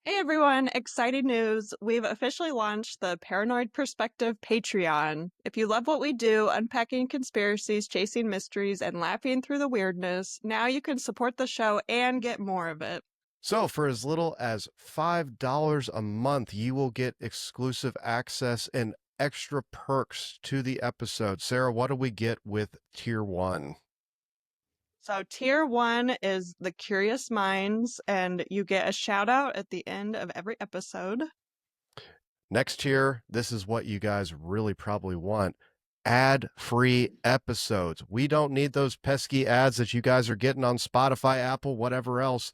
Hey everyone, exciting news. We've officially launched the Paranoid Perspective Patreon. If you love what we do, unpacking conspiracies, chasing mysteries, and laughing through the weirdness, now you can support the show and get more of it. So, for as little as $5 a month, you will get exclusive access and extra perks to the episode. Sarah, what do we get with Tier 1? So, Tier 1 is the Curious Minds, and you get a shout out at the end of every episode. Next tier, this is what you guys really probably want. Ad-free episodes. We don't need those pesky ads that you guys are getting on Spotify, Apple, whatever else.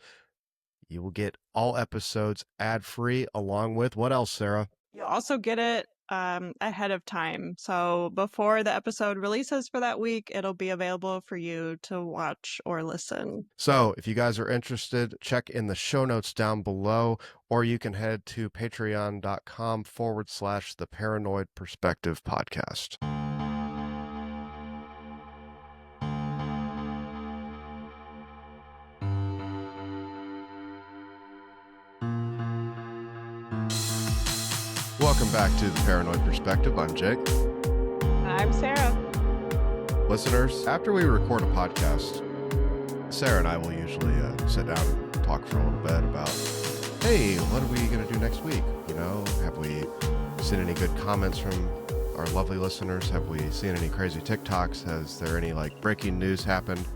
You will get all episodes ad-free along with what else, Sarah? You'll also get it ahead of time. So before the episode releases for that week, it'll be available for you to watch or listen. So if you guys are interested, check in the show notes down below, or you can head to patreon.com/the Paranoid Perspective Podcast. Welcome back to the Paranoid Perspective. I'm Jake. I'm Sarah. Listeners, after we record a podcast, Sarah and I will usually sit down and talk for a little bit about, hey, what are we going to do next week? You know, have we seen any good comments from our lovely listeners? Have we seen any crazy TikToks? Has there any breaking news happened?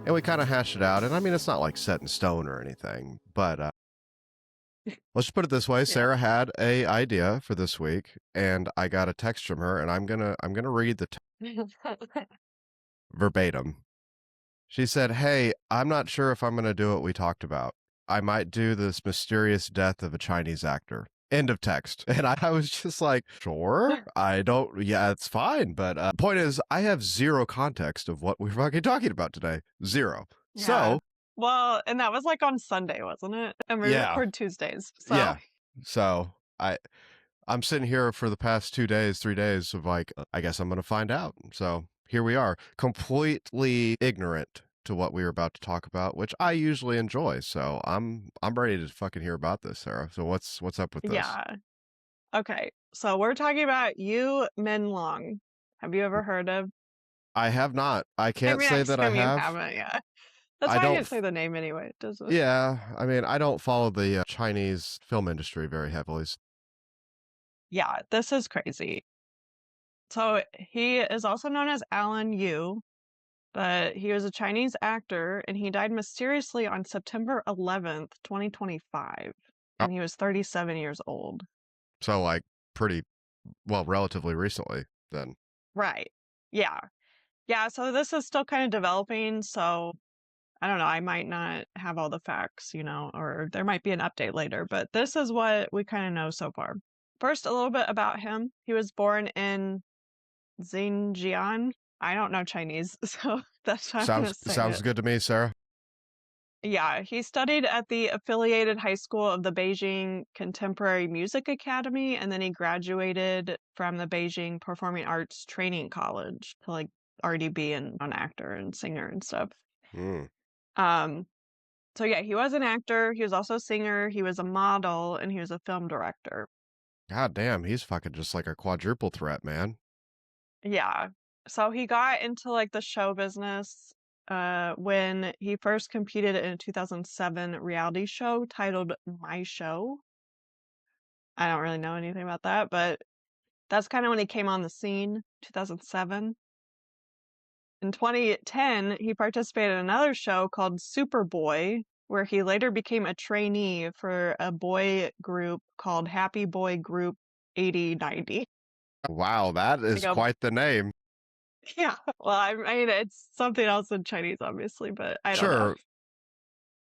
And we kind of hash it out. And I mean, it's not set in stone or anything, but let's just put it this way. Sarah had a idea for this week, and I got a text from her, and I'm gonna read the verbatim. She said, "Hey, I'm not sure if I'm gonna do what we talked about. I might do this mysterious death of a Chinese actor." End of text. And I was just like, sure, yeah, it's fine. But point is, I have zero context of what we're fucking talking about today. Zero. Yeah. So, well, and that was on Sunday, wasn't it? And we record Tuesdays. So. Yeah. So I'm sitting here for the past 3 days of I guess I'm going to find out. So here we are, completely ignorant to what we were about to talk about, which I usually enjoy. So I'm ready to fucking hear about this, Sarah. So what's up with this? Yeah. Okay. So we're talking about Yu Menglong. Have you ever heard of? I have not. I can't say that I have. You haven't, yeah. That's why I didn't say the name anyway, does it? Yeah. I mean, I don't follow the Chinese film industry very heavily. Yeah, this is crazy. So he is also known as Alan Yu, but he was a Chinese actor, and he died mysteriously on September 11th, 2025, and he was 37 years old. So pretty, well, relatively recently then. Right. Yeah. Yeah, so this is still kind of developing, so I don't know, I might not have all the facts, or there might be an update later, but this is what we kind of know so far. First, a little bit about him. He was born in Xinjiang. I don't know Chinese, so that's how I'm gonna say Sounds it. good to me, Sarah. Yeah, he studied at the affiliated high school of the Beijing Contemporary Music Academy, and then he graduated from the Beijing Performing Arts Training College to already be an actor and singer and stuff. So yeah, he was an actor, he was also a singer, he was a model, and he was a film director. God damn, he's fucking just like a quadruple threat, man. Yeah. So he got into the show business when he first competed in a 2007 reality show titled My Show. I don't really know anything about that, but that's kind of when he came on the scene, 2007. In 2010, he participated in another show called Superboy, where he later became a trainee for a boy group called Happy Boy Group 8090. Wow, that is quite the name. Yeah, well, I mean, it's something else in Chinese, obviously, but I don't know. Sure.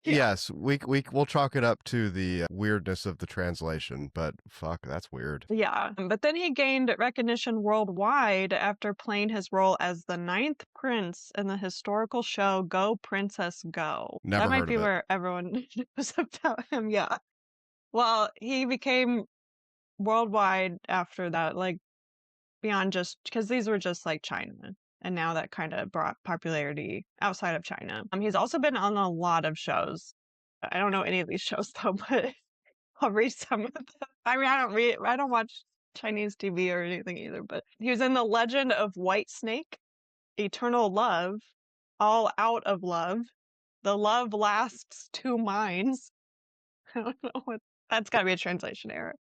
Yes, we'll chalk it up to the weirdness of the translation, but fuck, that's weird. Yeah, but then he gained recognition worldwide after playing his role as the 9th prince in the historical show Go Princess Go. Never That might heard be of it. where everyone knows about him, yeah. Well, he became worldwide after that, beyond just because these were just China. And now that kind of brought popularity outside of China. He's also been on a lot of shows. I don't know any of these shows though, but I'll read some of them. I mean, I don't watch Chinese TV or anything either, but he was in The Legend of White Snake, Eternal Love, All Out of Love, The Love Lasts Two Minds. I don't know what that's got to be a translation error.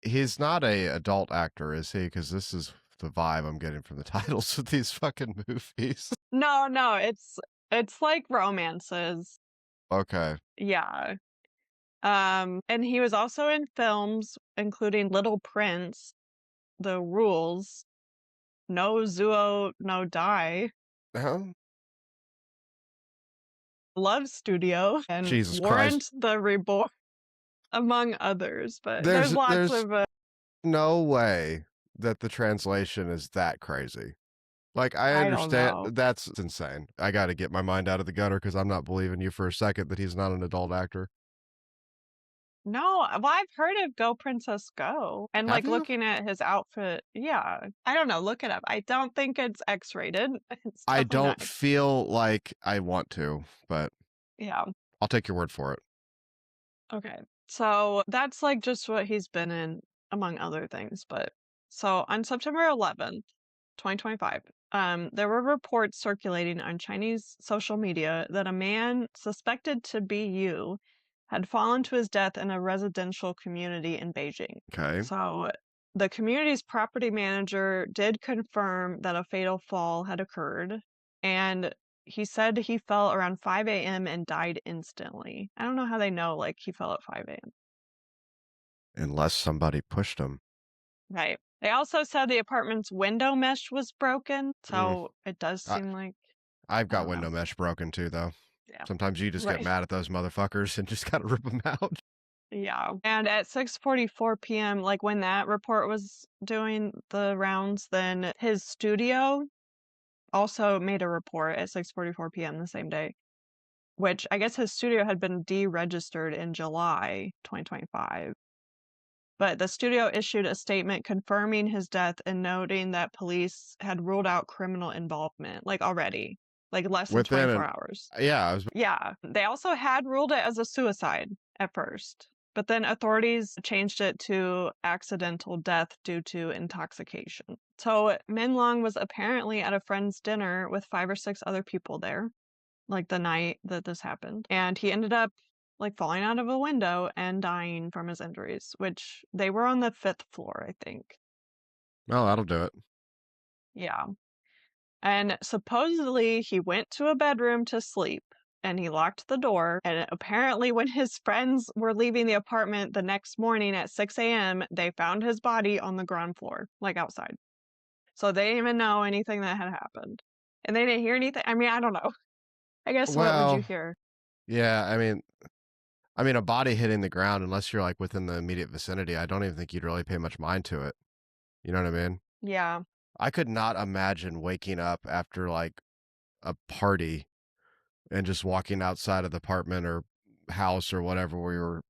He's not a adult actor, is he? Because this is the vibe I'm getting from the titles of these fucking movies. No, no, it's like romances. Okay. Yeah. And he was also in films including Little Prince, The Rules, No Zuo No Die, Huh? Love Studio, and Jesus Christ. Warrant the Reborn, among others. But there's lots There's of no way that the translation is that crazy. Like, I I don't understand know. that's insane. I got to get my mind out of the gutter because I'm not believing you for a second that he's not an adult actor. No, well, I've heard of Go Princess Go, and Have like you? looking at his outfit, yeah. I don't know, look it up. I don't think it's X-rated. It's I definitely don't not. feel like I want to, but Yeah. I'll take your word for it. Okay. So that's like just what he's been in, among other things. But so on September 11th, 2025, there were reports circulating on Chinese social media that a man suspected to be Yu had fallen to his death in a residential community in Beijing. Okay. So the community's property manager did confirm that a fatal fall had occurred, and he said he fell around 5 a.m. and died instantly. I don't know how they know, like, he fell at 5 a.m. Unless somebody pushed him. Right. They also said the apartment's window mesh was broken, Mm, so it does I, seem like I've I got don't know. window mesh broken too, though. Yeah. Sometimes you just get Right. mad at those motherfuckers and just gotta rip them out. Yeah. And at 6:44 p.m., like when that report was doing the rounds, then his studio also made a report at 6:44 p.m. the same day, which I guess his studio had been deregistered in July 2025. But the studio issued a statement confirming his death and noting that police had ruled out criminal involvement, like already, like less than Within 24 an hours. Yeah, I was Yeah, they also had ruled it as a suicide at first, but then authorities changed it to accidental death due to intoxication. So Menlong was apparently at a friend's dinner with 5 or 6 other people there, like the night that this happened. And he ended up like falling out of a window and dying from his injuries, which they were on the 5th floor, I think. well, that'll do it. Yeah. And supposedly he went to a bedroom to sleep and he locked the door. And apparently, when his friends were leaving the apartment the next morning at 6 a.m., they found his body on the ground floor, like outside. So they didn't even know anything that had happened. And they didn't hear anything. I mean, I don't know. I guess what would you Well, hear? yeah, I mean, a body hitting the ground, unless you're like within the immediate vicinity, I don't even think you'd really pay much mind to it. You know what I mean? Yeah, I could not imagine waking up after like a party and just walking outside of the apartment or house or whatever we were,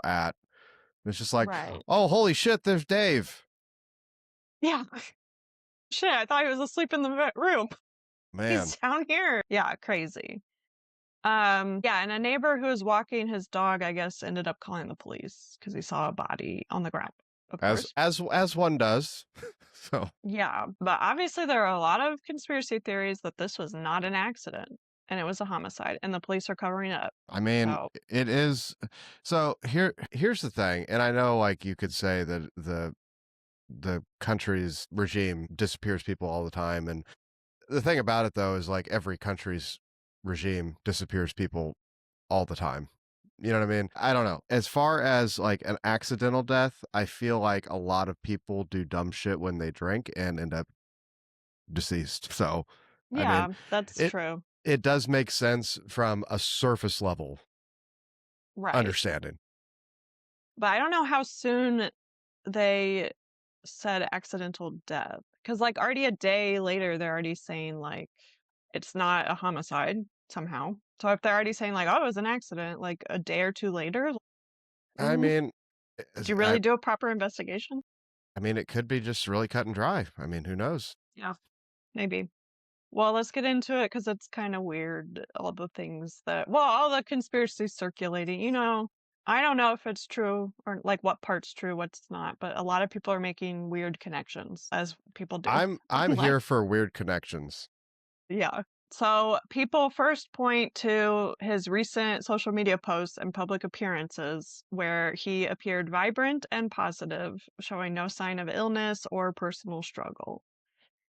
at. It's just like, right. oh, holy shit, there's Dave. Yeah. Shit, I thought he was asleep in the room. Man, He's down here. Yeah, crazy. Yeah, and a neighbor who was walking his dog, I guess, ended up calling the police because he saw a body on the ground, of as course. as as one does. So, Yeah, but obviously there are a lot of conspiracy theories that this was not an accident and it was a homicide, and the police are covering it up. I mean, So, it is. So here's the thing, and I know like you could say that the country's regime disappears people all the time, and the thing about it though is like every country's regime disappears people all the time. You know what I mean? I don't know. As far as like an accidental death, I feel like a lot of people do dumb shit when they drink and end up deceased. So, I mean, yeah, that's it true. it does make sense from a surface level Right. understanding. But I don't know how soon they said accidental death because like already a day later they're already saying like it's not a homicide somehow. So if they're already saying like, oh, it was an accident, like a day or two later, I mm, mean, did you really do a proper investigation? I mean, it could be just really cut and dry. I mean, who knows? Yeah, maybe. Well, let's get into it because it's kind of weird. All the things that, well, all the conspiracies circulating, I don't know if it's true or like what part's true, what's not, but a lot of people are making weird connections as people do I'm online. here for weird connections. Yeah. So people first point to his recent social media posts and public appearances where he appeared vibrant and positive, showing no sign of illness or personal struggle.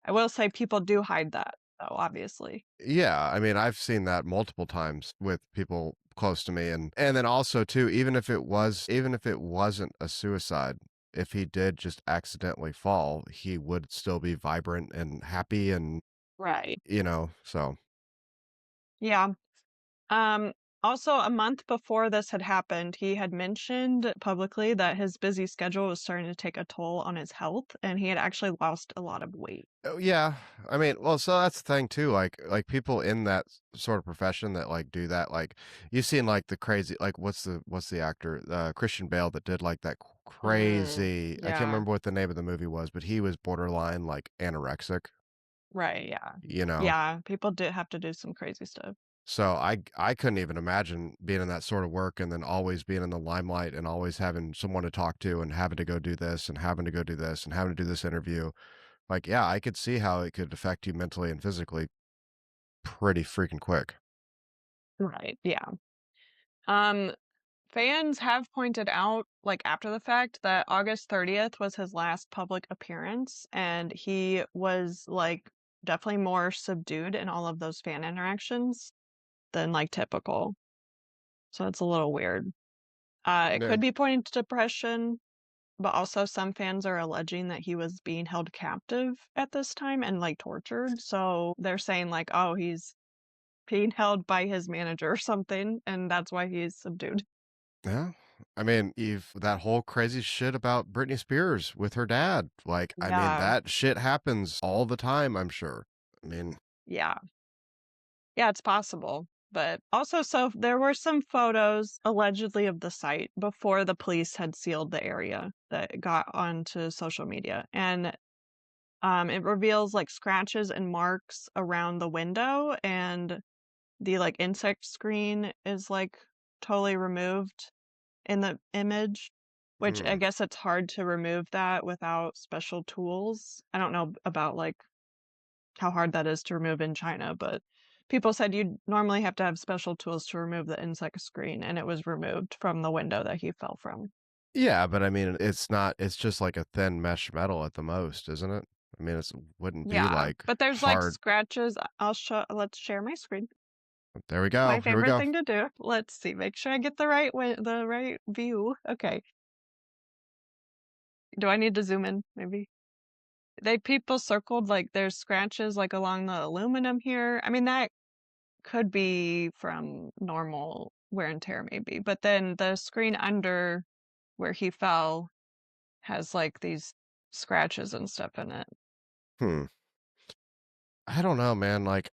I will say people do hide that, though, obviously. Yeah, I mean, I've seen that multiple times with people close to me, and then also too, even if it wasn't a suicide, if he did just accidentally fall, he would still be vibrant and happy and, Right. so Yeah. Um, Also, a month before this had happened, he had mentioned publicly that his busy schedule was starting to take a toll on his health, and he had actually lost a lot of weight. oh, yeah. I mean, well, so that's the thing too. Like people in that sort of profession that like do that. Like you've seen like the crazy, like what's the actor, Christian Bale that did like that crazy. I can't Yeah. remember what the name of the movie was, but he was borderline like anorexic. Right. Yeah. You know, Yeah. People did have to do some crazy stuff. so I couldn't even imagine being in that sort of work and then always being in the limelight and always having someone to talk to and having to go do this and having to go do this and having to do this interview. Like, yeah, I could see how it could affect you mentally and physically pretty freaking quick. Right. Yeah. Um, Fans have pointed out, like after the fact, that August 30th was his last public appearance, and he was like definitely more subdued in all of those fan interactions than like typical. So it's a little weird. It Yeah. could be pointing to depression, but also some fans are alleging that he was being held captive at this time and like tortured. So they're saying like, oh, he's being held by his manager or something, and that's why he's subdued. Yeah. I mean, you've that whole crazy shit about Britney Spears with her dad. Like, I mean, Yeah, that shit happens all the time, I'm sure. I mean, yeah, yeah, it's possible. But also, so there were some photos allegedly of the site before the police had sealed the area that got onto social media. And it reveals like scratches and marks around the window, and the like insect screen is like totally removed in the image, which I hmm. guess it's hard to remove that without special tools. I don't know about like how hard that is to remove in China, but people said you'd normally have to have special tools to remove the insect screen, and it was removed from the window that he fell from. Yeah, but I mean, it's not, it's just like a thin mesh metal at the most, isn't it? I mean, it wouldn't be Yeah, like but there's like hard. scratches. I'll show. Let's share my screen. There we go. My Here we favorite go. thing to do. Let's see. Make sure I get the right way, the right view. Okay. Do I need to zoom in? Maybe. They people circled like there's scratches like along the aluminum here. I mean that could be from normal wear and tear maybe, but then the screen under where he fell has like these scratches and stuff in it. Hmm. I don't know, man. Like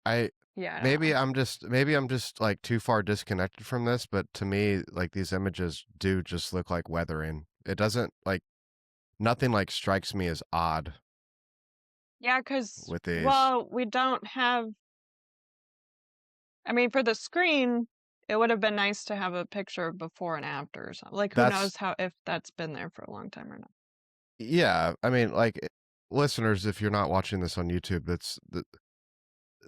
Yeah, I don't maybe know. I'm just like too far disconnected from this, but to me, like these images do just look like weathering. It doesn't like nothing like strikes me as odd Yeah, because with these. well, we don't have. I mean, for the screen, it would have been nice to have a picture of before and after or something. Like, who That's knows how if that's been there for a long time or not. yeah. I mean, like listeners, if you're not watching this on YouTube,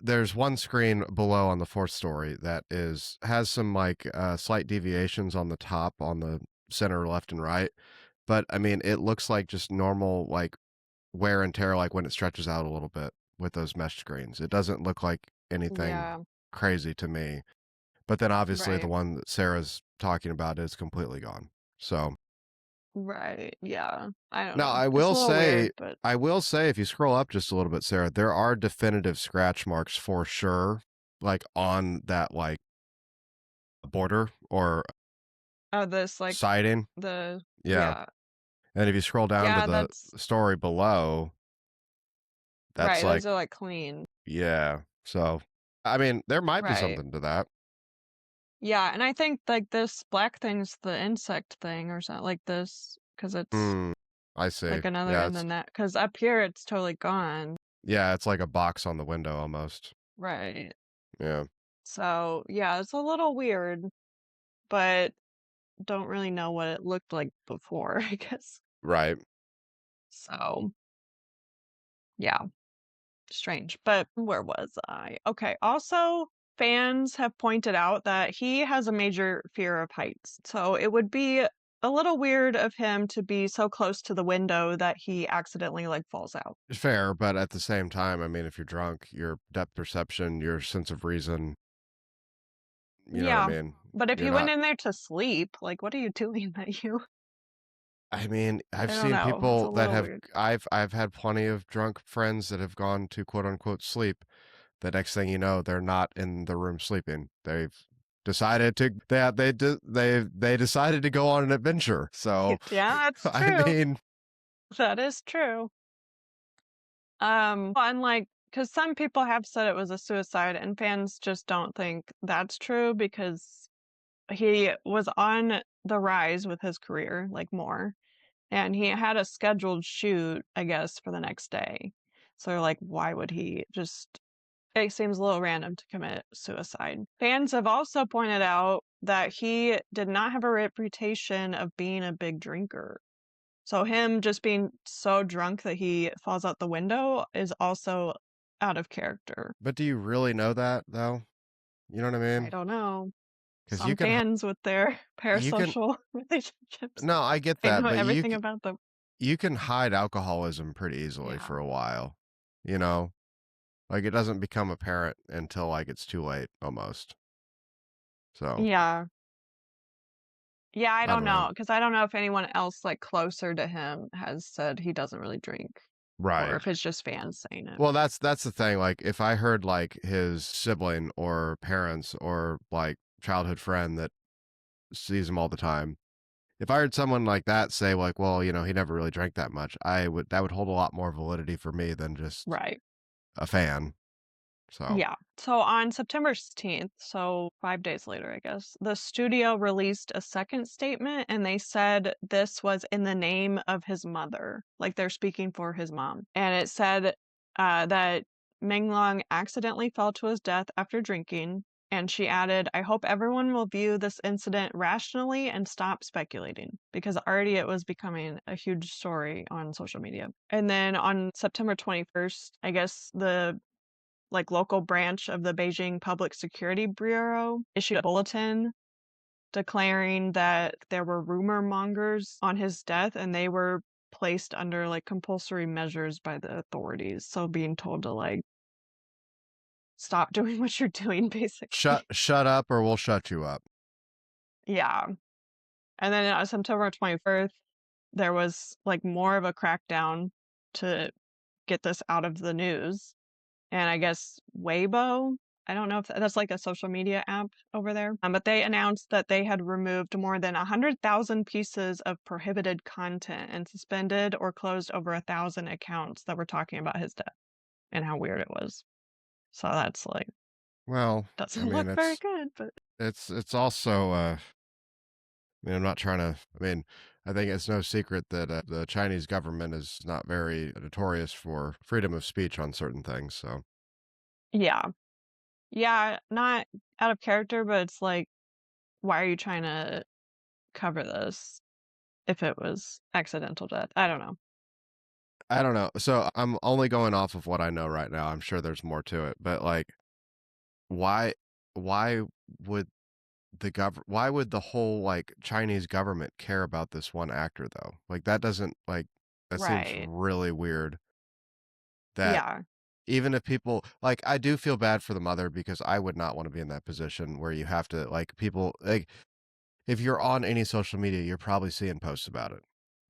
there's one screen below on the fourth story that has some like slight deviations on the top on the center left and right, but I mean it looks like just normal like wear and tear like when it stretches out a little bit with those mesh screens. It doesn't look like anything Yeah, crazy to me, but then obviously the right, one that Sarah's talking about is completely gone. So right. Yeah, I don't now know. It's a little weird, but I will say if you scroll up just a little bit, Sarah, there are definitive scratch marks for sure, like on that like border or oh, this like siding. the Yeah. yeah, And if you scroll down to yeah. the That's story below, that's right. like, Those are like clean, yeah. So, I mean, there might be right? something to that. Yeah, and I think like this black thing's the insect thing or something like this because it's Hmm. I see. like another, Yeah, and then that because up here it's totally gone, it's like a box on the window almost. right? Yeah. So yeah, it's a little weird, but don't really know what it looked like before, I guess. Right. So, yeah, strange. But where was I? Okay. Also, fans have pointed out that he has a major fear of heights. So it would be a little weird of him to be so close to the window that he accidentally like falls out. Fair, but at the same time, I mean, if you're drunk, your depth perception, your sense of reason, you know what I Yeah. mean? But if You're you went not in there to sleep, like what are you doing that you I mean, I've I don't seen know. It's a people that little have weird. I've had plenty of drunk friends that have gone to quote unquote sleep. The next thing you know, they're not in the room sleeping. They've decided to they decided to go on an adventure. So, Yeah, that's I true. mean, That is true. And like, because some people have said it was a suicide, and fans just don't think that's true because he was on the rise with his career, like more, and he had a scheduled shoot, I guess, for the next day. So they're like, why would he just? It seems a little random to commit suicide. Fans have also pointed out that he did not have a reputation of being a big drinker. So him just being so drunk that he falls out the window is also out of character. but do you really know that though? You know what I I mean? don't know. Because Some fans with their you can parasocial relationships, no, I get they that, know but everything about them. you can hide alcoholism pretty easily Yeah. for a while. You know, like it doesn't become apparent until like it's too late almost. So Yeah. Yeah, I I don't don't know. know because I don't know if anyone else like closer to him has said he doesn't really drink or Right. if it's just fans saying it. Well, that's the thing. Like, if I heard like his sibling or parents or like childhood friend that sees him all the time, if I heard someone like that say like, "Well, you know, he never really drank that much," I would that would hold a lot more validity for me than just Right. a fan. So Yeah. So on September 16th, so 5 days later, I guess, the studio released a second statement and they said this was in the name of his mother. Like they're speaking for his mom. And it said that Menglong accidentally fell to his death after drinking. And she added, I hope everyone will view this incident rationally and stop speculating because already it was becoming a huge story on social media. And then on September 21st, I guess the like local branch of the Beijing Public Security Bureau issued a bulletin declaring that there were rumor mongers on his death and they were placed under like compulsory measures by the authorities. So being told to like stop doing what you're doing basically. shut up or we'll shut you up. Yeah. And then on September 21st, there was like more of a crackdown to get this out of the news. And I guess Weibo. I don't know if that's like a social media app over there. But they announced that they had removed more than 100,000 pieces of prohibited content and suspended or closed over 1,000 accounts that were talking about his death and how weird it was. So that's like Well, I doesn't mean, look very good, but it's also I mean, I'm not trying to. I mean, I think it's no secret that the Chinese government is not very notorious for freedom of speech on certain things. So yeah. Yeah, not out of character, but it's like, why are you trying to cover this if it was accidental death? I don't know. I don't know. So I'm only going off of what I know right now. I'm sure there's more to it, but like, why, why would why would the whole like Chinese government care about this one actor though? Like that doesn't like that seems Right. really weird. That Yeah. even if people like, I do feel bad for the mother because I would not want to be in that position where you have to like people like if you're on any social media, you're probably seeing posts about it.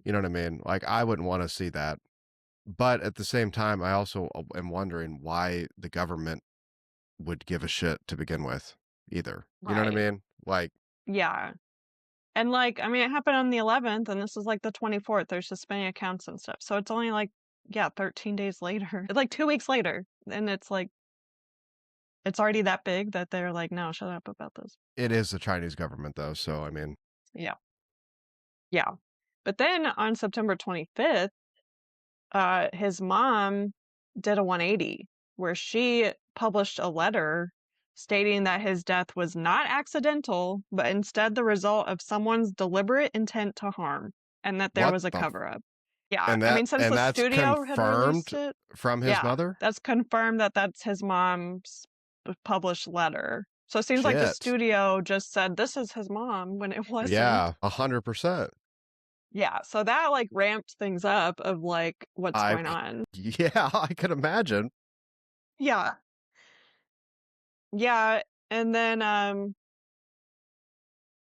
You know what I mean? Like I wouldn't want to see that. But at the same time, I also am wondering why the government would give a shit to begin with either. You know what I Right. mean? Like, Yeah. And like, I mean, it happened on the 11th, and this is like the 24th. They're suspending accounts and stuff. So it's only like, yeah, 13 days later. It's like 2 weeks later. And it's like, it's already that big that they're like, no, shut up about this. it is the Chinese government though, so I mean, Yeah. Yeah. But then on September 25th, his mom did a 180 where she published a letter stating that his death was not accidental, but instead the result of someone's deliberate intent to harm, and that there What was a the? cover-up. Yeah, And I that mean, since and the that's studio had released confirmed it, from his yeah, mother? that's confirmed that that's his mom's published letter. So it seems like the Shit. studio just said this is his mom when it wasn't. Yeah, 100%. Yeah, so that like ramped things up of like what's I going on. yeah, I could imagine. Yeah. Yeah, and then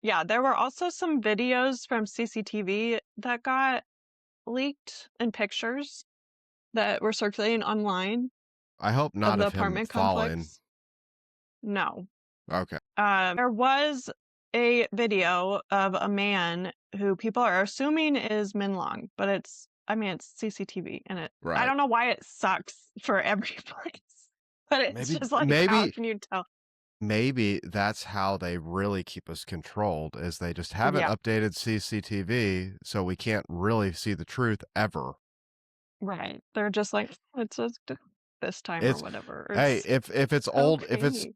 yeah, there were also some videos from CCTV that got leaked and pictures that were circulating online I hope of not the of him apartment falling. complex. No. Okay. There was a video of a man who people are assuming is Menlong, but I mean, it's CCTV and I Right. don't know why it sucks for every place, but it's Maybe just like, how maybe can you tell? maybe that's how they really keep us controlled is they just haven't Yeah, updated CCTV so we can't really see the truth ever. right. They're just like, it's just this time or It's whatever. hey, It's if it's old okay.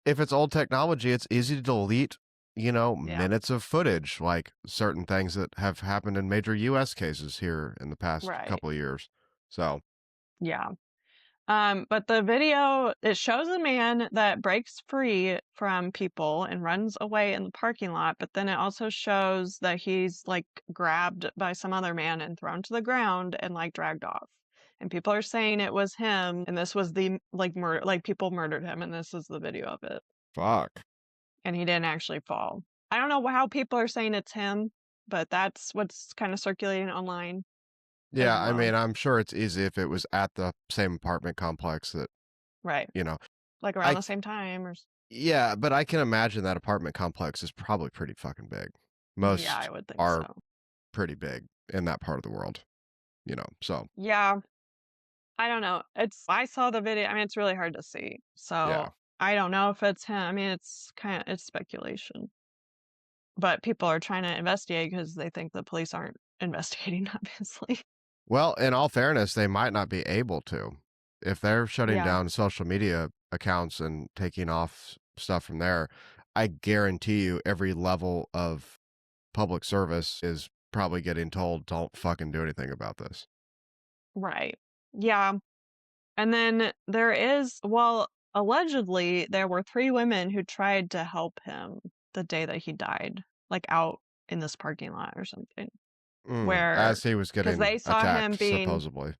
if it's old technology, it's easy to delete, Yeah, minutes of footage like certain things that have happened in major US cases here in the past right. couple of years. So, Yeah. But the video, it shows a man that breaks free from people and runs away in the parking lot, but then it also shows that he's like grabbed by some other man and thrown to the ground and like dragged off. And people are saying it was him and this was the like murder, like people murdered him and this is the video of it. fuck. And he didn't actually fall. I don't know how people are saying it's him, but that's what's kind of circulating online as Yeah, I well. mean, I'm sure it's easy if it was at the same apartment complex that, Right. you know, Like around I the same time or yeah, but I can imagine that apartment complex is probably pretty fucking big. yeah, I Most would think are so. pretty big in that part of the world, so Yeah, I don't know. I saw the video. I mean, it's really hard to see. yeah. So I don't know if it's him. I mean, it's speculation. But people are trying to investigate because they think the police aren't investigating, obviously. Well, in all fairness, they might not be able to. If they're shutting Yeah, down social media accounts and taking off stuff from there, I guarantee you every level of public service is probably getting told, don't fucking do anything about this. right. Yeah. And then well, allegedly, there were three women who tried to help him the day that he died, like out in this parking lot or something, where, As he was because getting they saw him attacked, being supposedly.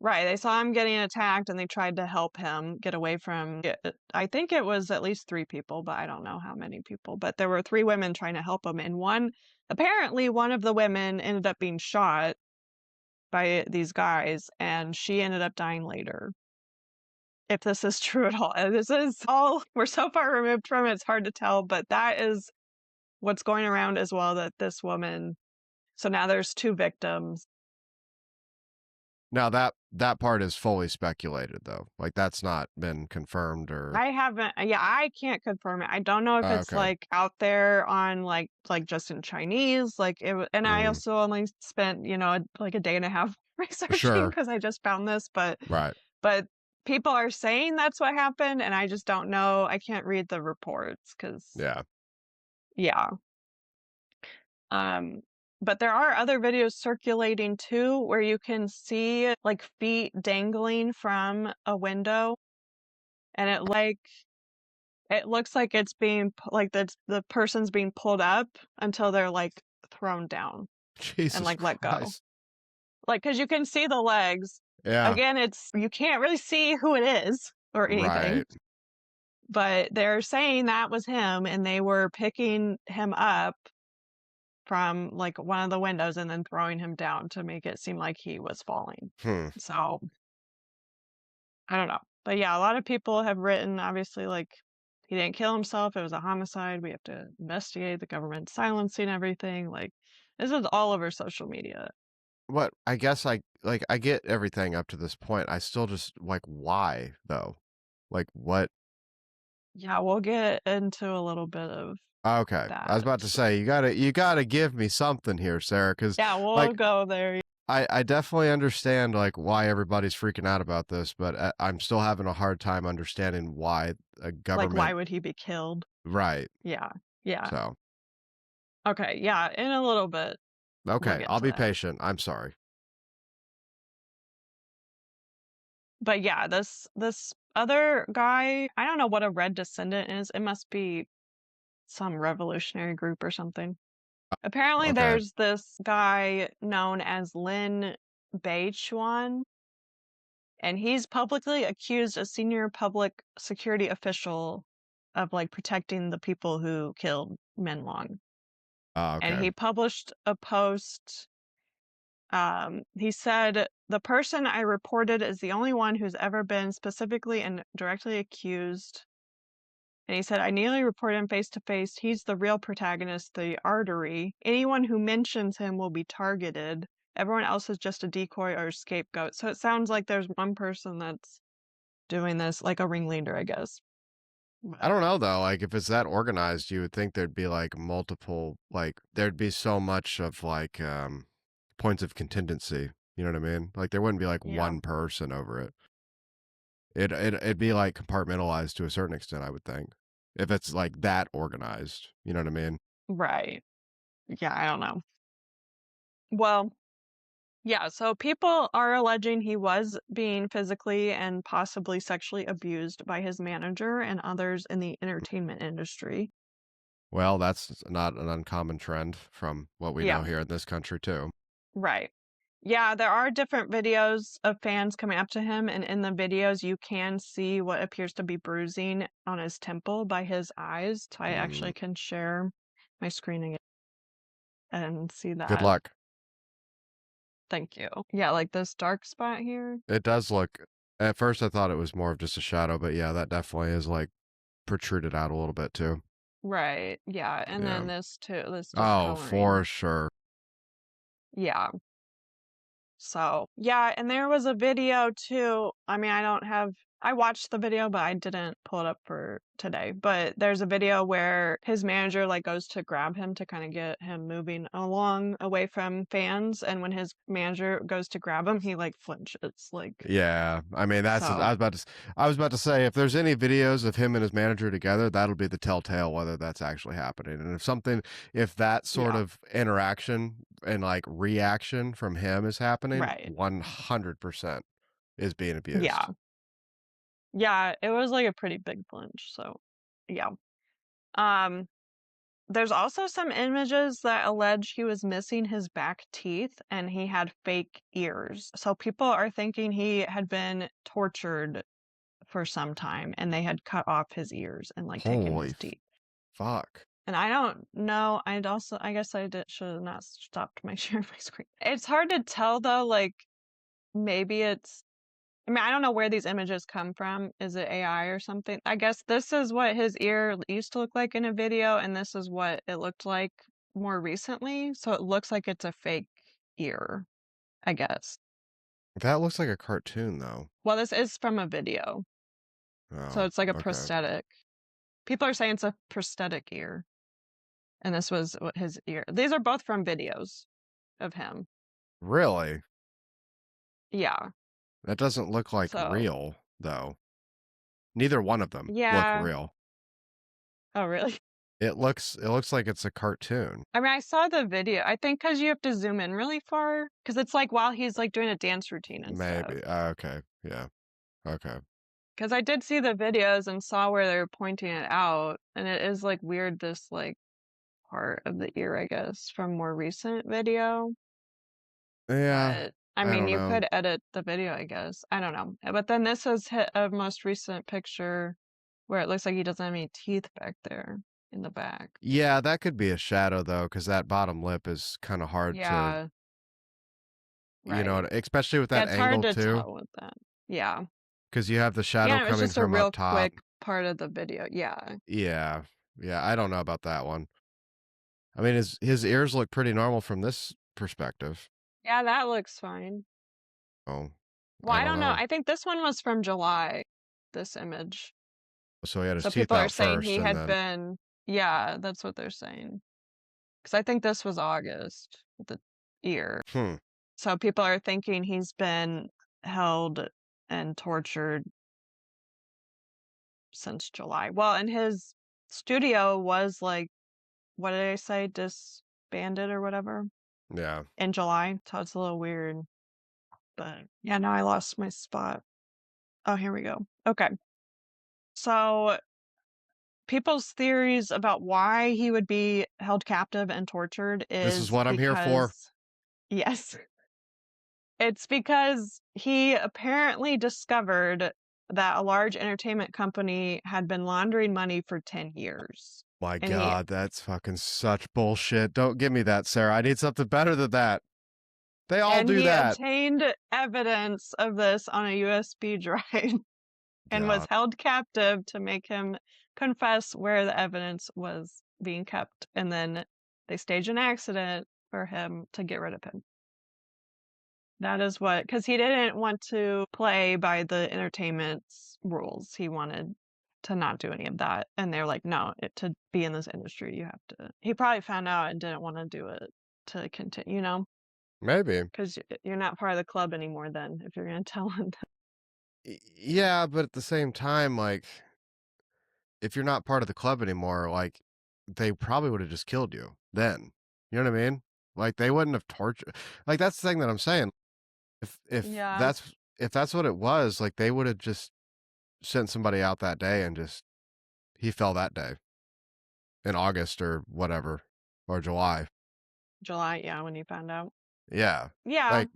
right, they saw him getting attacked and they tried to help him get away from I think it was at least three people, but I don't know how many people. But there were three women trying to help him, and apparently one of the women ended up being shot by these guys, and she ended up dying later. If this is true at all. And this is all we're so far removed from it, it's hard to tell, but that is what's going around as well, that this woman so now there's two victims. Now that part is fully speculated though. Like that's not been confirmed or I haven't yeah, I can't confirm it. I don't know if it's, okay. like, out there on, like, just in Chinese, like, and I Mm, also only spent, like, a day and a half researching sure. because I just found this, Right. but people are saying that's what happened, and I just don't know. I can't read the reports because Yeah. yeah. Um, but there are other videos circulating too where you can see, like, feet dangling from a window, and it looks like it's being like the person's being pulled up until they're like thrown down and Jesus like let go. Christ. Like, because you can see the legs. Yeah. Again, you can't really see who it is or anything, Right. but they're saying that was him and they were picking him up from like one of the windows and then throwing him down to make it seem like he was falling. Hmm. So I don't know. But yeah, a lot of people have written, obviously, like, he didn't kill himself. It was a homicide. We have to investigate. The government silencing everything. Like, this is all over social media. What I guess I get everything up to this point. I still just like why though? Like what? Yeah, we'll get into a little bit of Okay. I was that. about to say you got to give me something here, Sarah, cuz Yeah, we'll like go there. I definitely understand like why everybody's freaking out about this, but I'm still having a hard time understanding why a Like, why government. would he be killed? Right. Yeah. Yeah. So, Okay. Yeah. In a little bit, we'll okay, get I'll to be that. patient. I'm sorry. But yeah, this other guy, I don't know what a red descendant is. It must be some revolutionary group or something. Apparently, Okay. there's this guy known as Lin Beichuan, and he's publicly accused a senior public security official of like protecting the people who killed Menlong. And Okay. he published a post. He said, "The person I reported is the only one who's ever been specifically and directly accused." And he said, "I nearly reported him face to face. He's the real protagonist, the artery. Anyone who mentions him will be targeted. Everyone else is just a decoy or a scapegoat." So it sounds like there's one person that's doing this, like a ringleader, I guess. I But don't know though. Like if it's that organized, you would think there'd be like multiple, like there'd be so much of like points of contingency. You know what I mean? Like there wouldn't be like yeah, one person over it. It'd be like compartmentalized to a certain extent, I would think. If it's like that organized, you know what I mean? right. Yeah, I don't know. Well, yeah, so people are alleging he was being physically and possibly sexually abused by his manager and others in the entertainment industry. Well, that's not an uncommon trend from what we know Yeah, here in this country too. right. Yeah, there are different videos of fans coming up to him, and in the videos, you can see what appears to be bruising on his temple by his eyes. So I Mm, actually can share my screen again and see good that. luck. Thank you. Yeah, like this dark spot here. It does look. At first, I thought it was more of just a shadow, but yeah, that definitely is like protruded out a little bit too. Right. Yeah, and Yeah. then this too, this Oh, for discoloring. sure. Yeah. So, yeah, and there was a video too. I mean, I watched the video, but I didn't pull it up for today. But there's a video where his manager like goes to grab him to kind of get him moving along away from fans, and when his manager goes to grab him, he like flinches. Like, Yeah, I mean that's. so, I was about to say if there's any videos of him and his manager together, that'll be the telltale whether that's actually happening. And if that sort yeah, of interaction and like reaction from him is happening, right. 100% is being abused. Yeah. Yeah, it was like a pretty big flinch. So, yeah. Um, There's also some images that allege he was missing his back teeth and he had fake ears. So people are thinking he had been tortured for some time and they had cut off his ears and like taken Holy his teeth. fuck! And I don't know. I guess I did should have not stopped my sharing my screen. It's hard to tell though, like maybe I mean, I don't know where these images come from. Is it AI or something? I guess this is what his ear used to look like in a video, and this is what it looked like more recently. So it looks like it's a fake ear, I guess. That looks like a cartoon though. Well, this is from a video, so Oh, it's like a okay. prosthetic. People are saying it's a prosthetic ear, and this was what his ear. These are both from videos of him. Really? Yeah. That doesn't look like So, real though. Neither one of them look yeah. real. Oh, really? It looks like it's a cartoon. I mean, I saw the video. I think because you have to zoom in really far, because it's like while he's like doing a dance routine and stuff. Maybe. Okay. Yeah. Okay. Because I did see the videos and saw where they were pointing it out, and it is like weird this like part of the ear, I guess, from more recent video. Yeah. But I I mean, don't you know. could edit the video, I guess. I don't know. But then this is a most recent picture where it looks like he doesn't have any teeth back there in the back. Yeah, that could be a shadow though, because that bottom lip is kind of hard to, Yeah, right. especially with Yeah, that it's hard angle to too, tell with that. Yeah. because you have the shadow Yeah, it was coming just a from up real top. quick part of the video. Yeah. Yeah. Yeah. I don't know about that one. I mean, his ears look pretty normal from this perspective. Yeah, that looks fine. Oh, Well, I I don't don't know. know. I think this one was from July, this image. So he had his So teeth people are out saying first, he and had then been, yeah, that's what they're saying. Because I think this was August with the ear. hmm. So people are thinking he's been held and tortured since July. Well, and his studio was like, what did I say, disbanded or whatever Yeah. in July. So it's a little weird. But yeah, now I lost my spot. Oh, here we go. Okay. So people's theories about why he would be held captive and tortured This is is what I'm here for. because, yes, it's because he apparently discovered that a large entertainment company had been laundering money for 10 years. My And he God, that's fucking such bullshit. Don't give me that, Sarah. I need something better than that. They all and do he that. obtained evidence of this on a USB drive and was God. held captive to make him confess where the evidence was being kept. And then they staged an accident for him to get rid of him. That is what, because he didn't want to play by the entertainment's rules. He wanted to not do any of that. And they're like, no, to be in this industry, you have to. He probably found out and didn't want to do it to continue, Maybe. because you're not part of the club anymore then if you're going to tell him. Yeah, but at the same time, like, if you're not part of the club anymore, like, they probably would have just killed you then. You know what I mean? Like, they wouldn't have tortured. Like, that's the thing that I'm saying. If Yeah, that's what it was, like, they would have just sent somebody out that day and just he fell that day in August or whatever or July. July, yeah, when you found out. Yeah, Yeah, like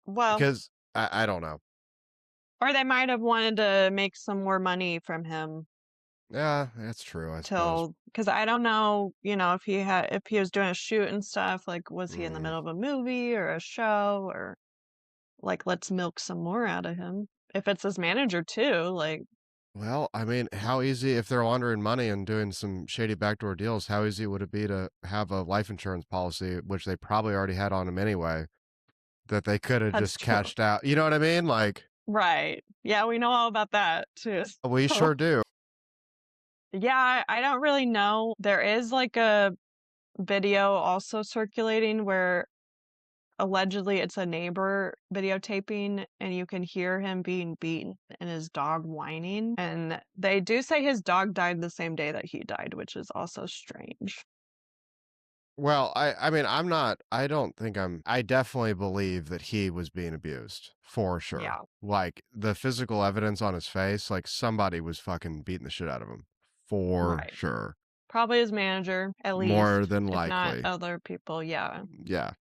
well, because I don't know. or they might have wanted to make some more money from him Yeah, that's true. I suppose. till, because I don't know, if he was doing a shoot and stuff, like, was he in the Mm. middle of a movie or a show, or like, let's milk some more out of him. If it's his manager too, like, Well, I mean, how easy if they're laundering money and doing some shady backdoor deals? How easy would it be to have a life insurance policy, which they probably already had on them anyway, that they could have that's just true. cashed out? You know what I mean? Like Right. Yeah, we know all about that too. we So, sure do. yeah, I don't really know. There is like a video also circulating where allegedly it's a neighbor videotaping and you can hear him being beaten and his dog whining. And they do say his dog died the same day that he died, which is also strange. Well, I mean, I don't think I definitely believe that he was being abused for sure. Yeah, Like the physical evidence on his face, like somebody was fucking beating the shit out of him for right. sure. Probably his manager, at More least, than if not likely. other people. Yeah. Yeah.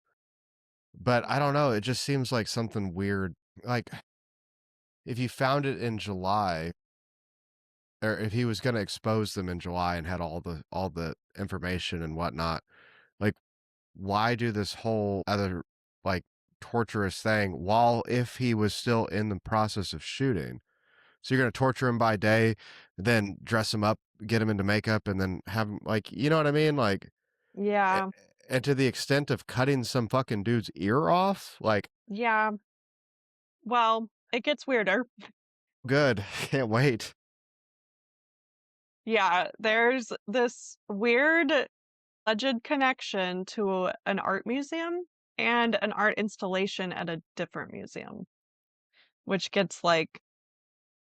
But I Yeah. don't know. It just seems like something weird. Like if you found it in July, or if he was going to expose them in July and had all the information and whatnot, like why do this whole other like torturous thing while if he was still in the process of shooting? So you're going to torture him by day, then dress him up, get him into makeup, and then have him like, you know what I mean? Like, a- Yeah. and to the extent of cutting some fucking dude's ear off, like, Yeah. Well, it gets weirder. good, can't wait. Yeah, there's this weird alleged connection to an art museum and an art installation at a different museum, which gets like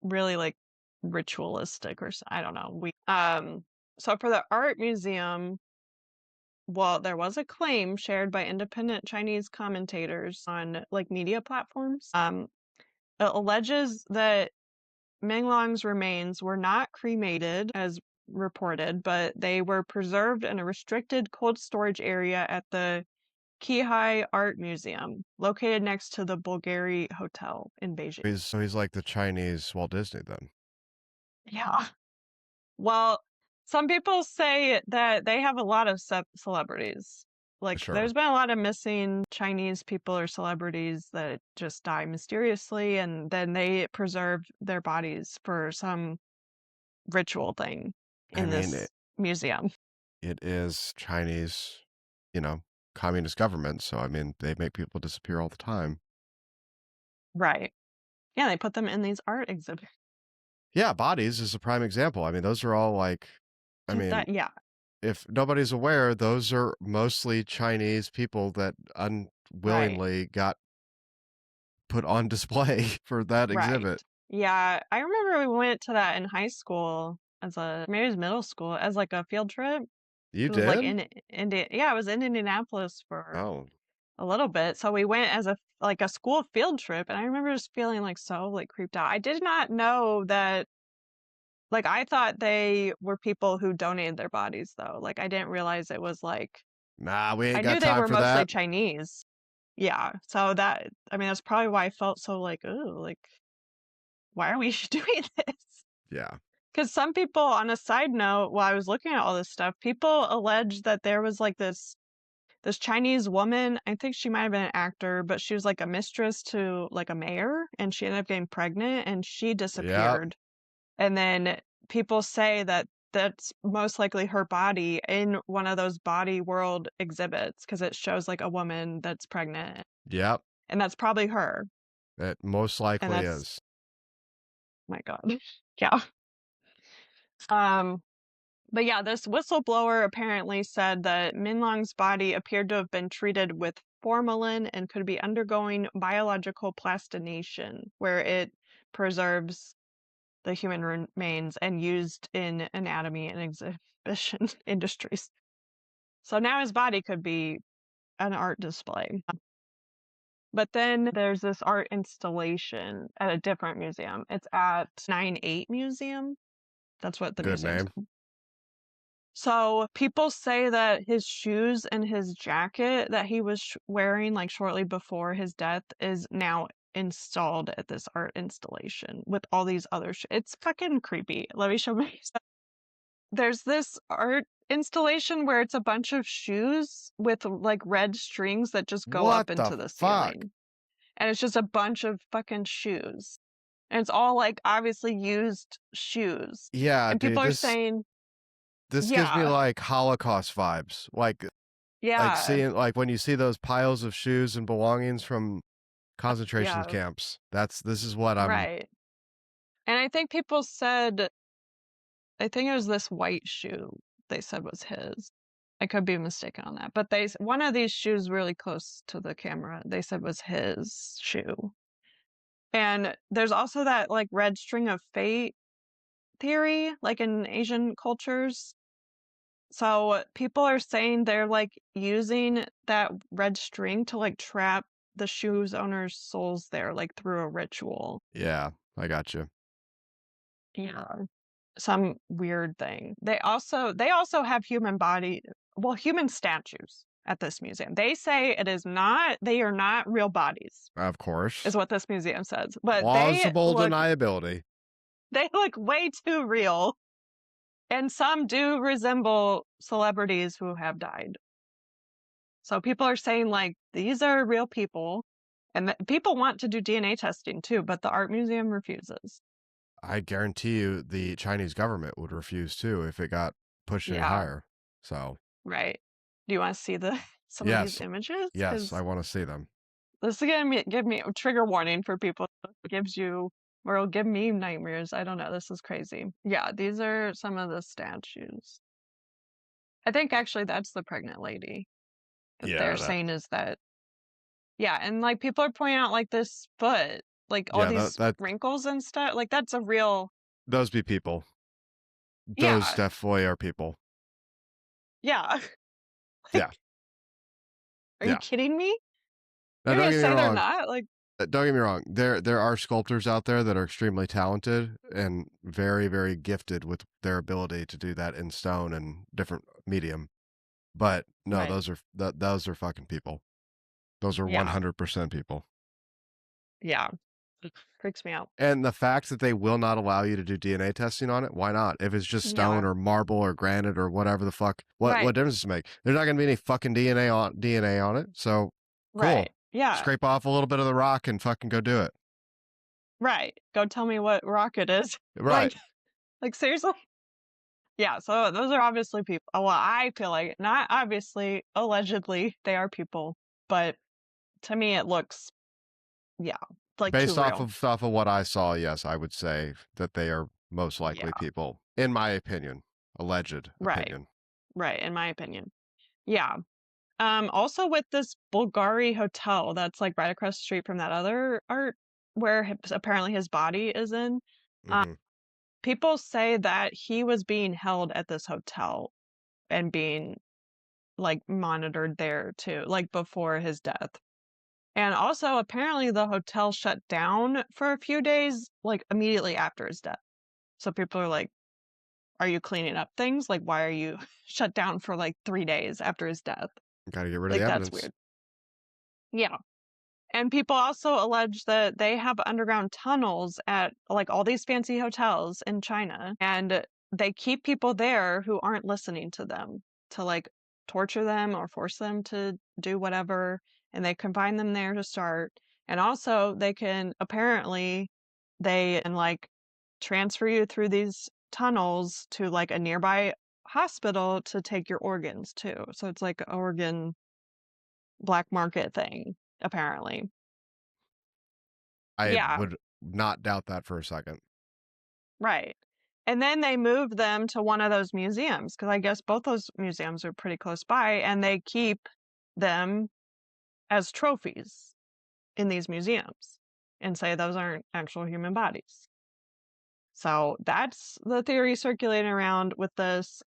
really like ritualistic, or I don't know. So for the art museum, well, there was a claim shared by independent Chinese commentators on like media platforms. It alleges that Menglong's remains were not cremated as reported, but they were preserved in a restricted cold storage area at the Qihai Art Museum, located next to the Bulgari Hotel in Beijing. He's like the Chinese Walt Disney then. Yeah. Well, some people say that they have a lot of celebrities. Like, Sure. there's been a lot of missing Chinese people or celebrities that just die mysteriously, and then they preserve their bodies for some ritual thing I in mean, this museum. it is Chinese, you know, communist government. So I mean, they make people disappear all the time. Right. Yeah, they put them in these art exhibits. Yeah, bodies is a prime example. I mean, those are all like, I mean, That, yeah, if nobody's aware, those are mostly Chinese people that right. unwillingly got put on display for that Right. exhibit. Yeah, I remember we went to that in high school maybe it was middle school as like a field trip. You It was like did? Yeah, I was in Indianapolis for Oh, a little bit. So we went as a school field trip, and I remember just feeling like so like creeped out. I did not know that like I thought they were people who donated their bodies though. Like I didn't realize it was like nah, we I ain't knew got they time were for mostly that. Chinese. Yeah. So I mean that's probably why I felt so like, oh, like why are we doing this? Yeah. Because some people, on a side note, while I was looking at all this stuff, people allege that there was like this Chinese woman. I think she might have been an actor, but she was like a mistress to like a mayor, and she ended up getting pregnant, and she Yep. disappeared. And then people say that that's most likely her body in one of those body world exhibits because it shows like a woman that's pregnant, Yep. and that's probably her. It most And likely that's is. my God, yeah. Um, But yeah, this whistleblower apparently said that Minlong's body appeared to have been treated with formalin and could be undergoing biological plastination, where it preserves the human remains and used in anatomy and exhibition industries. So now his body could be an art display. But then there's this art installation at a different museum. It's at 9/8 Museum. That's what the Good museum's name. called. So people say that his shoes and his jacket that he was wearing like shortly before his death is now installed at this art installation with all these other it's fucking creepy. Let me show you. There's this art installation where it's a bunch of shoes with like red strings that just go What up the into the fuck? ceiling. And it's just a bunch of fucking shoes. And it's all like obviously used shoes. Yeah, And people dude, are this saying, this gives me yeah, like Holocaust vibes. Like yeah, seeing like when you see those piles of shoes and belongings from concentration yeah. camps. This is what I'm Right. And I think people said, I think it was this white shoe they said was his. I could be mistaken on that, but one of these shoes really close to the camera, they said was his shoe. And there's also that like red string of fate theory, like in Asian cultures. So people are saying they're like using that red string to like trap the shoe's owner's souls there, like through a ritual. yeah, I got you. Yeah. Some weird thing. They also have human statues at this museum. They say they are not real bodies, Of course. is what this museum says. But Plausible deniability. they look way too real. And some do resemble celebrities who have died. So people are saying like these are real people. And people want to do DNA testing too, but the art museum refuses. I guarantee you the Chinese government would refuse too if it got pushed any Yeah, higher. So, right. Do you want to see the some of these yes. images? Yes, I Because want to see them. this is gonna give me a trigger warning for people. It gives you or it'll give me nightmares. I don't know. This is crazy. Yeah, these are some of the statues. I think actually that's the pregnant lady that they're Yeah, that saying is that. Yeah, and like people are pointing out like this foot, like all yeah, these that wrinkles and stuff. Like that's a real. those be people. Those Yeah, definitely are people. yeah. Yeah. Like, are you Yeah. kidding me? Now You're don't gonna get me say they're wrong. not? Like, Don't get me wrong. There are sculptors out there that are extremely talented and very very gifted with their ability to do that in stone and different medium. But no, right. those are fucking people. Those are Yeah, 100% people. yeah. It freaks me out. And the fact that they will not allow you to do DNA testing on it, why not? If it's just Yeah, stone or marble or granite or whatever the fuck, right, what difference does it make? There's not going to be any fucking DNA on it. So cool. right. Yeah, Scrape off a little bit of the rock and fucking go do it. right. Go tell me what rock it is. Right. Like, like seriously? Yeah, so those are obviously people. Well, I feel like not obviously, allegedly they are people, but to me it looks, yeah, like too Based real. off of what I saw, yes, I would say that they are most likely Yeah, people, in my opinion, alleged right, opinion. right, in my opinion. Yeah. Also with this Bulgari hotel that's like right across the street from that other art where apparently his body is in. Um, Hmm. people say that he was being held at this hotel and being like monitored there too, like before his death. And also apparently the hotel shut down for a few days, like immediately after his death. So people are like, are you cleaning up things? Like, why are you shut down for like 3 days after his death? Got to get rid of the Like, that's evidence. weird. Yeah. And people also allege that they have underground tunnels at like all these fancy hotels in China, and they keep people there who aren't listening to them to like torture them or force them to do whatever, and they confine them there to start. And also, they can apparently they can like transfer you through these tunnels to like a nearby hospital to take your organs too. So it's like an organ black market thing, apparently. I Yeah, would not doubt that for a second. right. And then they moved them to one of those museums because I guess both those museums are pretty close by, and they keep them as trophies in these museums and say those aren't actual human bodies. So that's the theory circulating around with this.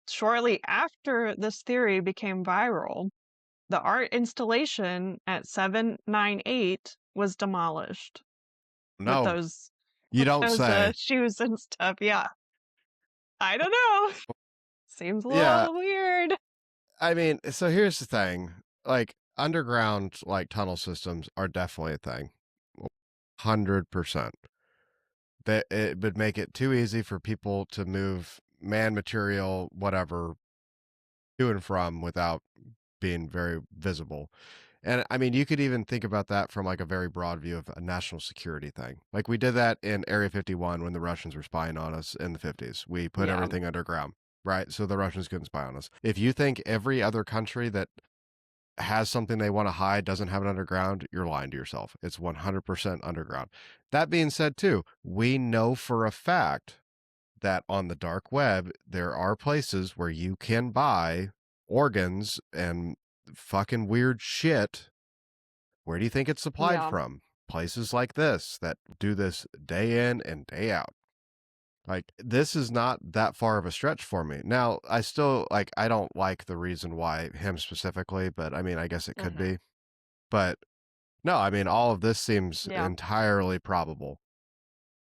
Shortly after this theory became viral, the art installation at 798 was demolished with No, those you don't say. shoes and stuff. Yeah, I don't know. Seems a Yeah, little weird. I mean, so here's the thing. Like underground like tunnel systems are definitely a thing. 100%. That it would make it too easy for people to move man, material, whatever, to and from without being very visible. And I mean, you could even think about that from like a very broad view of a national security thing. Like we did that in Area 51 when the Russians were spying on us in the 50s. We put Yeah, everything underground, right? So the Russians couldn't spy on us. If you think every other country that has something they want to hide doesn't have it underground, you're lying to yourself. It's 100% underground. That being said, too, we know for a fact that on the dark web, there are places where you can buy organs and fucking weird shit. Where do you think it's supplied yeah, from? Places like this that do this day in and day out. Like, this is not that far of a stretch for me. Now, I still, like, I don't like the reason why him specifically, but I mean, I guess it could hmm be. But no, I mean, all of this seems yeah, entirely probable.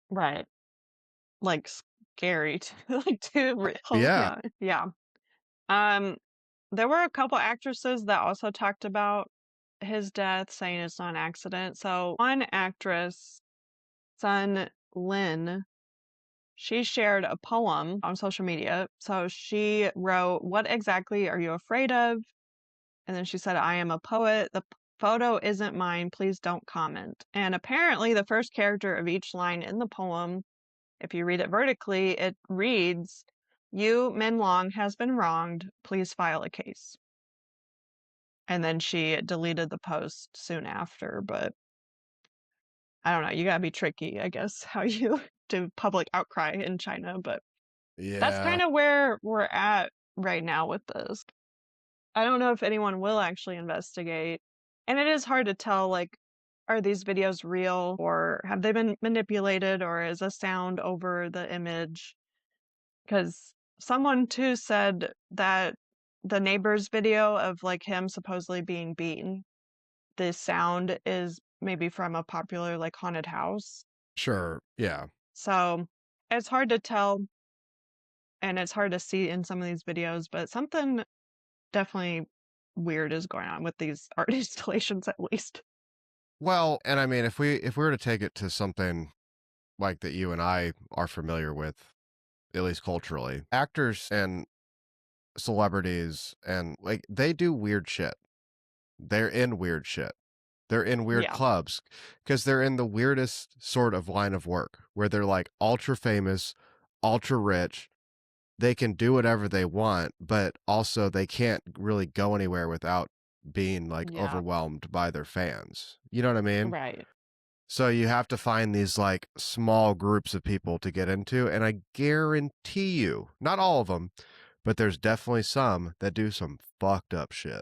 right. Like scary, like too real. Yeah, Yeah, yeah. Um, there were a couple actresses that also talked about his death, saying it's not an accident. So one actress, Sun Lin, she shared a poem on social media. So she wrote, "What exactly are you afraid of?" And then she said, "I am a poet. The photo isn't mine. Please don't comment." And apparently, the first character of each line in the poem, if you read it vertically, it reads, "Yu Menglong has been wronged. Please file a case." And then she deleted the post soon after. But I don't know. You gotta be tricky, I guess, how you do public outcry in China. But that's yeah. kind of where we're at right now with this. I don't know if anyone will actually investigate. And it is hard to tell, like, are these videos real or have they been manipulated or is a sound over the image? Because someone too said that the neighbor's video of like him supposedly being beaten, the sound is maybe from a popular like haunted house. Sure. Yeah. So it's hard to tell and it's hard to see in some of these videos, but something definitely weird is going on with these art installations at least. Well, and I mean, if we were to take it to something like that you and I are familiar with, at least culturally, actors and celebrities and like they do weird shit. They're in weird shit. They're in weird Yeah. clubs because they're in the weirdest sort of line of work where they're like ultra famous, ultra rich. They can do whatever they want, but also they can't really go anywhere without being like Yeah. overwhelmed by their fans. You know what I mean? Right. So you have to find these like small groups of people to get into. And I guarantee you, not all of them, but there's definitely some that do some fucked up shit.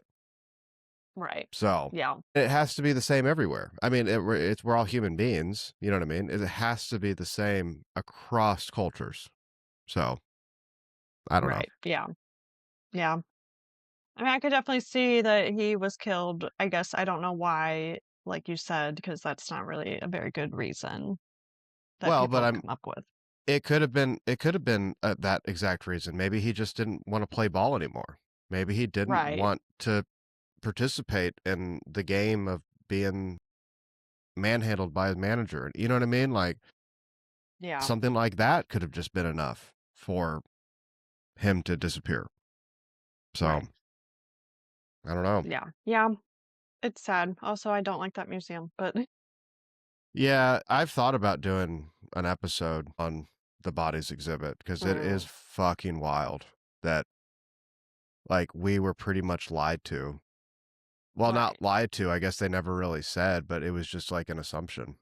Right. So Yeah. it has to be the same everywhere. I mean, we're all human beings. You know what I mean? It has to be the same across cultures. So I don't know. Right. Yeah. Yeah. I mean, I could definitely see that he was killed. I guess I don't know why, like you said, because that's not really a very good reason that Well, people but have come up with. it could have been that exact reason. Maybe he just didn't want to play ball anymore. Maybe he didn't Right. want to participate in the game of being manhandled by his manager. You know what I mean? Like Yeah. something like that could have just been enough for him to disappear. So Right. I don't know. Yeah. Yeah. It's sad. Also, I don't like that museum, but Yeah, I've thought about doing an episode on the bodies exhibit because it is mm, fucking wild that like we were pretty much lied to. Well, not right. lied to, I guess they never really said, but it was just like an assumption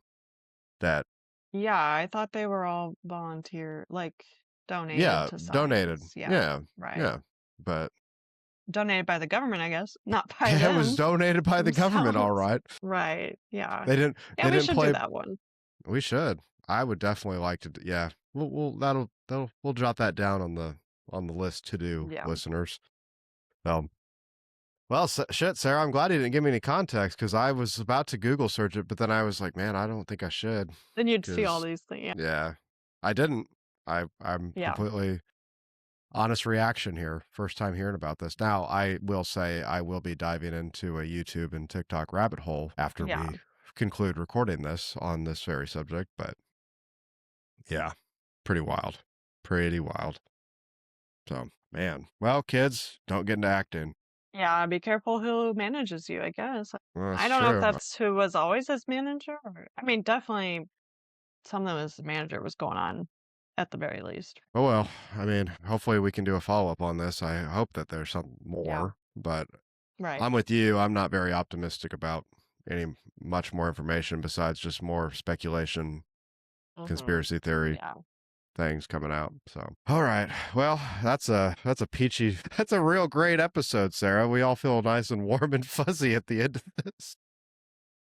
that, Yeah, I thought they were all volunteer, like donated yeah, to donated. science. Yeah. Yeah, Right. yeah. But Donated by the government, I guess, not by it was them donated by the government, all themselves. right. Right. Yeah. They didn't Yeah, they we didn't should do play. that one. We should. I would definitely like to yeah. We'll jot that down on the list to do, Yeah. listeners. So well, shit, Sarah, I'm glad you didn't give me any context because I was about to Google search it, but then I was like, man, I don't think I should Then you'd see all because, these things. Yeah. yeah, I didn't. I'm Yeah. completely honest reaction here. First time hearing about this. Now, I will say I will be diving into a YouTube and TikTok rabbit hole after Yeah. we conclude recording this on this very subject, but yeah, pretty wild. Pretty wild. So, man. Well, kids, don't get into acting. Yeah. Be careful who manages you, I guess. Well, that's I don't know if true. that's who was always his manager. I mean, definitely something that was manager was going on at the very least. Oh well, I mean, hopefully we can do a follow-up on this. I hope that there's something Yeah. more, but Right. I'm with you. I'm not very optimistic about any much more information besides just more speculation, Mm-hmm. conspiracy theory Yeah. things coming out. So, all right. Well, that's a peachy that's a real great episode, Sarah. We all feel nice and warm and fuzzy at the end of this.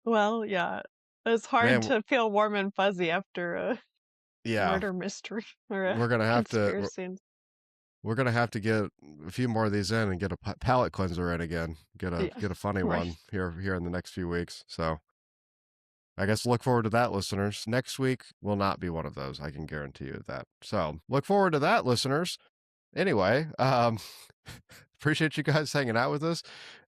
Well, yeah. It's hard Man, to feel warm and fuzzy after a yeah. murder mystery or a We're going to have to conspiracy. we're gonna have to get a few more of these in and get a palate cleanser in again. Yeah. Get a funny Right. one here in the next few weeks. So I guess look forward to that, listeners. Next week will not be one of those. I can guarantee you that. So look forward to that, listeners. Anyway, appreciate you guys hanging out with us.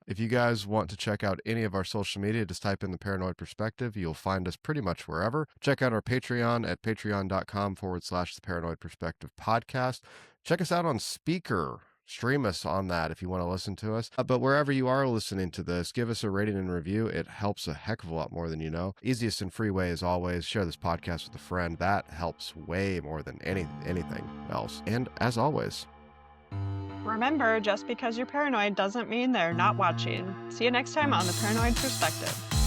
If you guys want to check out any of our social media, just type in The Paranoid Perspective. You'll find us pretty much wherever. Check out our Patreon at patreon.com/The Paranoid Perspective Podcast. Check us out on Speaker. Stream us on that if you want to listen to us. But wherever you are listening to this, give us a rating and review. It helps a heck of a lot more than you know. Easiest and free way, as always, share this podcast with a friend. That helps way more than anything else. And as always, Remember, just because you're paranoid doesn't mean they're not watching. See you next time on The Paranoid Perspective.